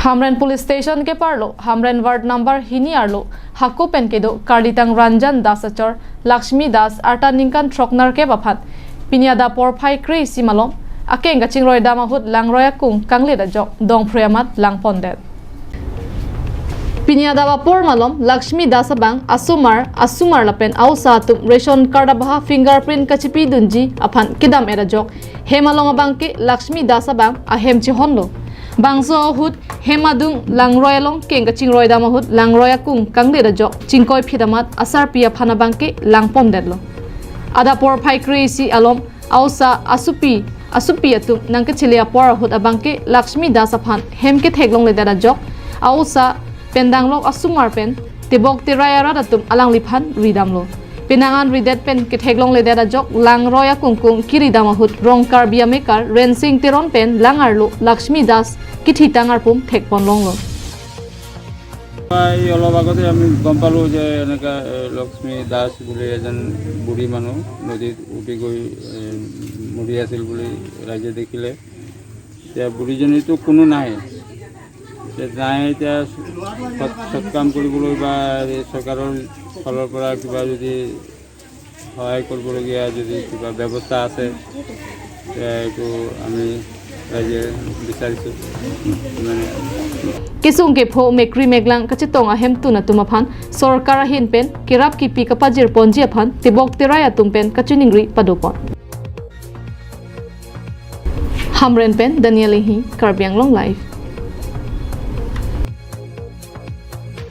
Hamren Police Station ke parlo, Hamren Ward number hini arlo, Hako penkedo, Karditang Ranjan Dasachor, Lakshmi Das, Arta ningkan throknerkep aphan, Pinyada por phai kri simalom, Akeng gaching roy damahut lang roya kung kangli da jok, dong priamat lang pondet. Pinyada por malom, Lakshmi Das abang, Asumar lapen, Ausa tum, Ration Kardabaha, fingerprint kachipi dunji, aphan kidam era jok, Hemalong abang ki, Lakshmi Das abang, ahem chihonlo. Bangso hut hemadung langroy long keng kaching roy damahut langroya kung kangde da jok chingkoi phidamat asarpi aphana bangke lang pondet lo ada por phai kri si alom ausa asupi atum nangke chilia por hut abangke Lakshmi Das aphan hemke theglong le da jok ausa pendang lok asumar pen tibok tiraya ra datum alang liphan ridam lo pinangan ridet pen ke theglong le da jok langroya kung kiri damahut rongkar biamekar rensing tiron pen langarlo Lakshmi Das কিঠি টাঙার পুম ঠেক পনলং লো অলপ আগতে আমি গম পালোঁ যে এনেকা লক্ষ্মী দাস বুলি এজন বুঢ়ী মানুহ নদীত উটি গৈ মৰি আছিল বুলি ৰাইজে দেখিলে এতিয়া বুঢ়ীজনীতো কোনো নাই এতিয়া সৎকাম কৰিবলৈ বা চৰকাৰৰ ফালৰ পৰা কিবা যদি সহায় কৰিবলগীয়া যদি কিবা ব্যৱস্থা আছে এইটো আমি Kisung ke pho mekri meglang kachitong ahem tu na tumaphan sorkar hin pen kirap ki pi kapajir ponji aphan tibok tiraya tumpen kachuningri padopon Hamren pen Daniel hi Karbyang Long Life